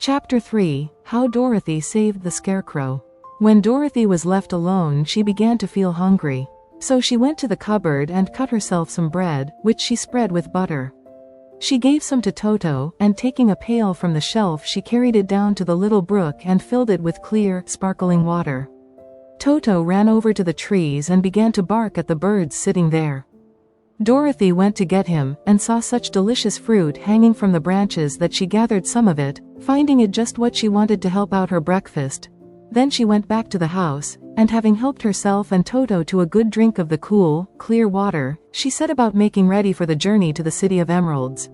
Chapter 3: How Dorothy Saved the Scarecrow. When Dorothy was left alone, she began to feel hungry. So she went to the cupboard and cut herself some bread, which she spread with butter. She gave some to Toto, and taking a pail from the shelf, she carried it down to the little brook and filled it with clear, sparkling water. Toto ran over to the trees and began to bark at the birds sitting there. Dorothy went to get him, and saw such delicious fruit hanging from the branches that she gathered some of it, finding it just what she wanted to help out her breakfast. Then she went back to the house, and having helped herself and Toto to a good drink of the cool, clear water, she set about making ready for the journey to the City of Emeralds.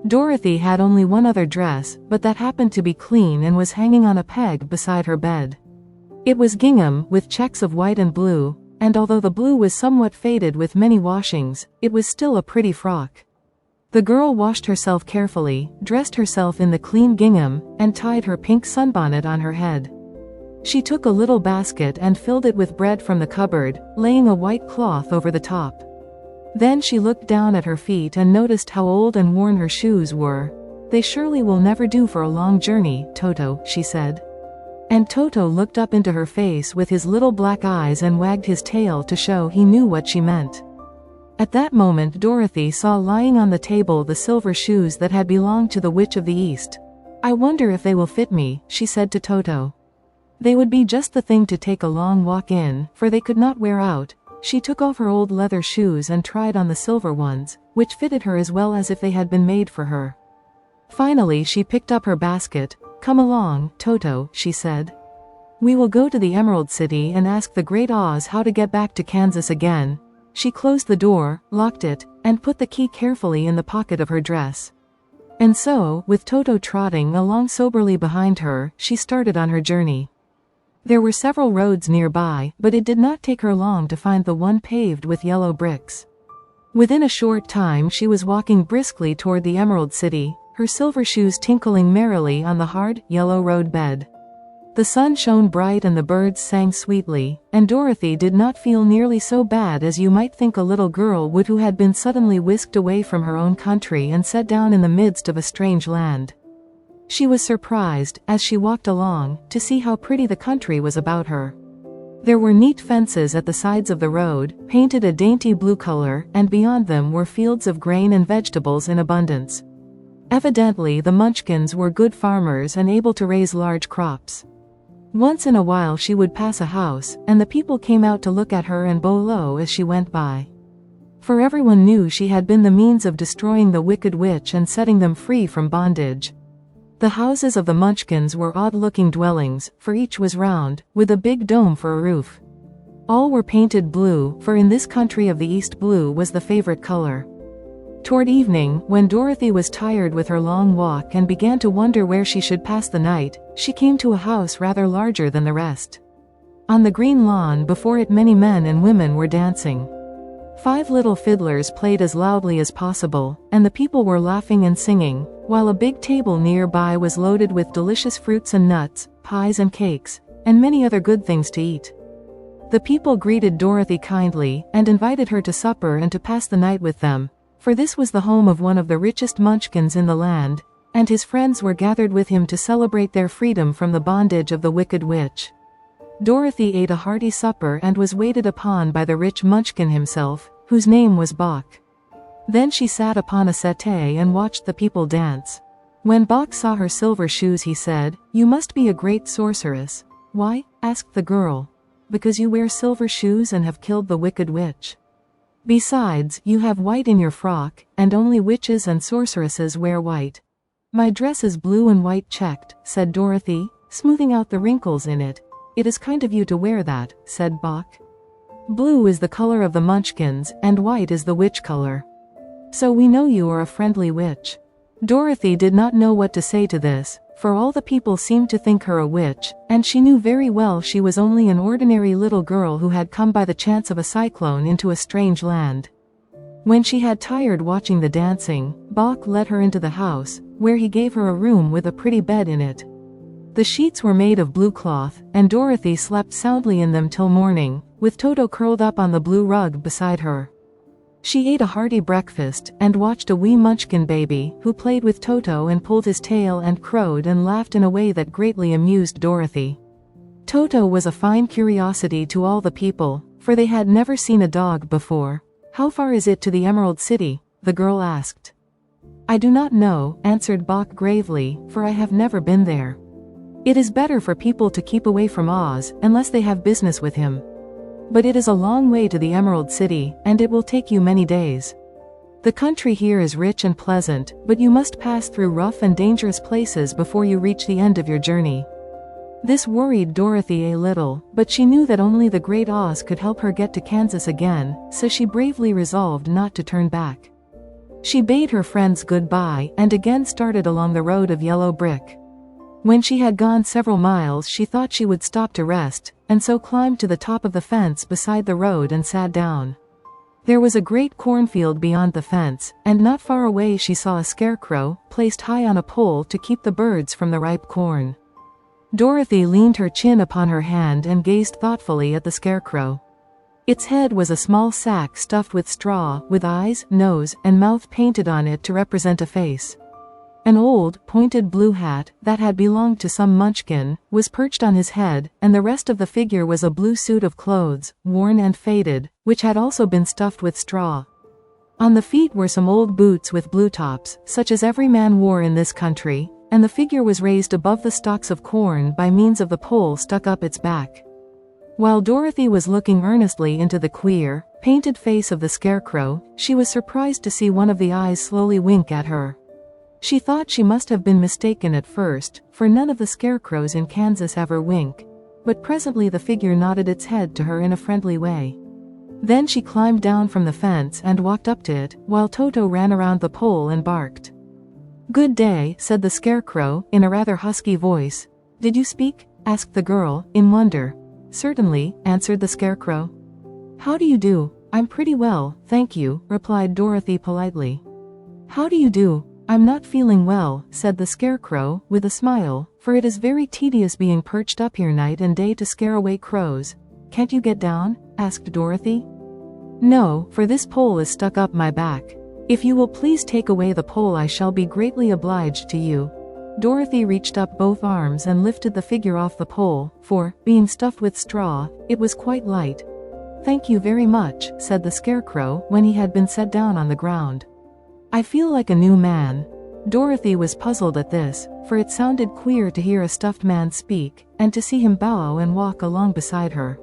Dorothy had only one other dress, but that happened to be clean and was hanging on a peg beside her bed. It was gingham, with checks of white and blue, and although the blue was somewhat faded with many washings, it was still a pretty frock. The girl washed herself carefully, dressed herself in the clean gingham, and tied her pink sunbonnet on her head. She took a little basket and filled it with bread from the cupboard, laying a white cloth over the top. Then she looked down at her feet and noticed how old and worn her shoes were. "They surely will never do for a long journey, Toto," she said. And Toto looked up into her face with his little black eyes and wagged his tail to show he knew what she meant. At that moment Dorothy saw lying on the table the silver shoes that had belonged to the Witch of the East. "I wonder if they will fit me," she said to Toto. They would be just the thing to take a long walk in, for they could not wear out. She took off her old leather shoes and tried on the silver ones, which fitted her as well as if they had been made for her. Finally she picked up her basket. "Come along, Toto," she said. "We will go to the Emerald City and ask the Great Oz how to get back to Kansas again." She closed the door, locked it, and put the key carefully in the pocket of her dress. And so, with Toto trotting along soberly behind her, she started on her journey. There were several roads nearby, but it did not take her long to find the one paved with yellow bricks. Within a short time she was walking briskly toward the Emerald City, her silver shoes tinkling merrily on the hard, yellow road bed. The sun shone bright and the birds sang sweetly, and Dorothy did not feel nearly so bad as you might think a little girl would who had been suddenly whisked away from her own country and set down in the midst of a strange land. She was surprised, as she walked along, to see how pretty the country was about her. There were neat fences at the sides of the road, painted a dainty blue color, and beyond them were fields of grain and vegetables in abundance. Evidently the Munchkins were good farmers and able to raise large crops. Once in a while she would pass a house, and the people came out to look at her and bow low as she went by. For everyone knew she had been the means of destroying the wicked witch and setting them free from bondage. The houses of the Munchkins were odd-looking dwellings, for each was round, with a big dome for a roof. All were painted blue, for in this country of the East blue was the favorite color. Toward evening, when Dorothy was tired with her long walk and began to wonder where she should pass the night, she came to a house rather larger than the rest. On the green lawn before it many men and women were dancing. 5 little fiddlers played as loudly as possible, and the people were laughing and singing, while a big table nearby was loaded with delicious fruits and nuts, pies and cakes, and many other good things to eat. The people greeted Dorothy kindly, and invited her to supper and to pass the night with them, for this was the home of one of the richest Munchkins in the land, and his friends were gathered with him to celebrate their freedom from the bondage of the wicked witch. Dorothy ate a hearty supper and was waited upon by the rich Munchkin himself, whose name was Bok. Then she sat upon a settee and watched the people dance. When Bok saw her silver shoes he said, "You must be a great sorceress." "Why?" asked the girl. "Because you wear silver shoes and have killed the wicked witch. Besides, you have white in your frock, and only witches and sorceresses wear white." "My dress is blue and white checked," said Dorothy, smoothing out the wrinkles in it. "It is kind of you to wear that," said Bok. "Blue is the color of the Munchkins, and white is the witch color. So we know you are a friendly witch." Dorothy did not know what to say to this, for all the people seemed to think her a witch, and she knew very well she was only an ordinary little girl who had come by the chance of a cyclone into a strange land. When she had tired watching the dancing, Bok led her into the house, where he gave her a room with a pretty bed in it. The sheets were made of blue cloth, and Dorothy slept soundly in them till morning, with Toto curled up on the blue rug beside her. She ate a hearty breakfast, and watched a wee munchkin baby, who played with Toto and pulled his tail and crowed and laughed in a way that greatly amused Dorothy. Toto was a fine curiosity to all the people, for they had never seen a dog before. "How far is it to the Emerald City?" the girl asked. "I do not know," answered Bok gravely, "for I have never been there. It is better for people to keep away from Oz, unless they have business with him. But it is a long way to the Emerald City, and it will take you many days. The country here is rich and pleasant, but you must pass through rough and dangerous places before you reach the end of your journey." This worried Dorothy a little, but she knew that only the Great Oz could help her get to Kansas again, so she bravely resolved not to turn back. She bade her friends goodbye, and again started along the road of yellow brick. When she had gone several miles, she thought she would stop to rest, and so climbed to the top of the fence beside the road and sat down. There was a great cornfield beyond the fence, and not far away she saw a scarecrow, placed high on a pole to keep the birds from the ripe corn. Dorothy leaned her chin upon her hand and gazed thoughtfully at the scarecrow. Its head was a small sack stuffed with straw, with eyes, nose, and mouth painted on it to represent a face. An old, pointed blue hat, that had belonged to some munchkin, was perched on his head, and the rest of the figure was a blue suit of clothes, worn and faded, which had also been stuffed with straw. On the feet were some old boots with blue tops, such as every man wore in this country, and the figure was raised above the stalks of corn by means of the pole stuck up its back. While Dorothy was looking earnestly into the queer, painted face of the scarecrow, she was surprised to see one of the eyes slowly wink at her. She thought she must have been mistaken at first, for none of the scarecrows in Kansas ever wink. But presently the figure nodded its head to her in a friendly way. Then she climbed down from the fence and walked up to it, while Toto ran around the pole and barked. "Good day," said the scarecrow, in a rather husky voice. "Did you speak?" asked the girl, in wonder. "Certainly," answered the scarecrow. "How do you do?" "I'm pretty well, thank you," replied Dorothy politely. "How do you do?" "I'm not feeling well," said the scarecrow, with a smile, "for it is very tedious being perched up here night and day to scare away crows." "Can't you get down?" asked Dorothy. "No, for this pole is stuck up my back. If you will please take away the pole I shall be greatly obliged to you." Dorothy reached up both arms and lifted the figure off the pole, for, being stuffed with straw, it was quite light. "Thank you very much," said the scarecrow when he had been set down on the ground. "I feel like a new man." Dorothy was puzzled at this, for it sounded queer to hear a stuffed man speak, and to see him bow and walk along beside her.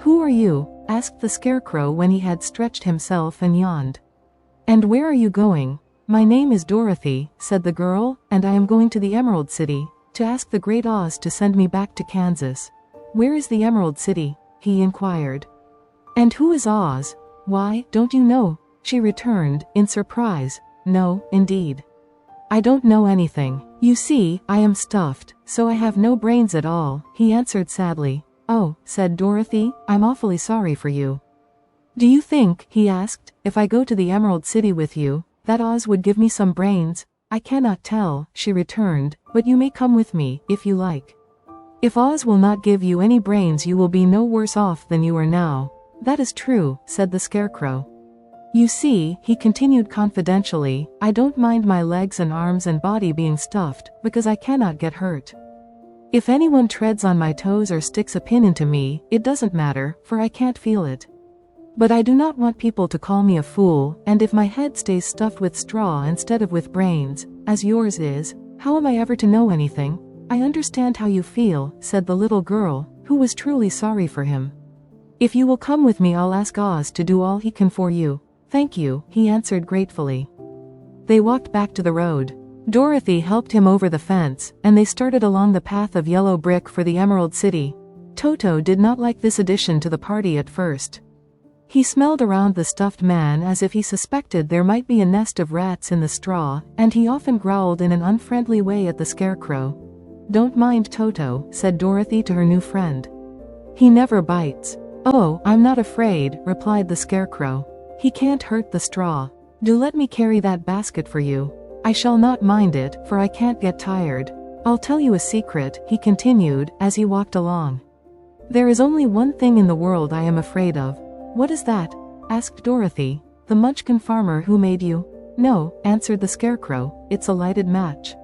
"Who are you?" asked the scarecrow when he had stretched himself and yawned. "And where are you going?" "My name is Dorothy," said the girl, "and I am going to the Emerald City, to ask the Great Oz to send me back to Kansas." "Where is the Emerald City?" he inquired. "And who is Oz?" "Why, don't you know?" she returned, in surprise. "No, indeed. I don't know anything. You see, I am stuffed, so I have no brains at all," he answered sadly. "Oh," said Dorothy, "I'm awfully sorry for you." "Do you think," he asked, "if I go to the Emerald City with you, that Oz would give me some brains?" "I cannot tell," she returned, "but you may come with me, if you like. If Oz will not give you any brains you will be no worse off than you are now." "That is true," said the scarecrow. "You see," he continued confidentially, "I don't mind my legs and arms and body being stuffed, because I cannot get hurt. If anyone treads on my toes or sticks a pin into me, it doesn't matter, for I can't feel it. But I do not want people to call me a fool, and if my head stays stuffed with straw instead of with brains, as yours is, how am I ever to know anything?" "I understand how you feel," said the little girl, who was truly sorry for him. "If you will come with me I'll ask Oz to do all he can for you." "Thank you," he answered gratefully. They walked back to the road. Dorothy helped him over the fence, and they started along the path of yellow brick for the Emerald City. Toto did not like this addition to the party at first. He smelled around the stuffed man as if he suspected there might be a nest of rats in the straw, and he often growled in an unfriendly way at the scarecrow. "Don't mind Toto," said Dorothy to her new friend. "He never bites." "Oh, I'm not afraid," replied the scarecrow. "He can't hurt the straw. Do let me carry that basket for you. I shall not mind it, for I can't get tired. I'll tell you a secret," he continued, as he walked along. "There is only one thing in the world I am afraid of." "What is that?" asked Dorothy. The Munchkin farmer who made you? No, answered the Scarecrow, it's a lighted match.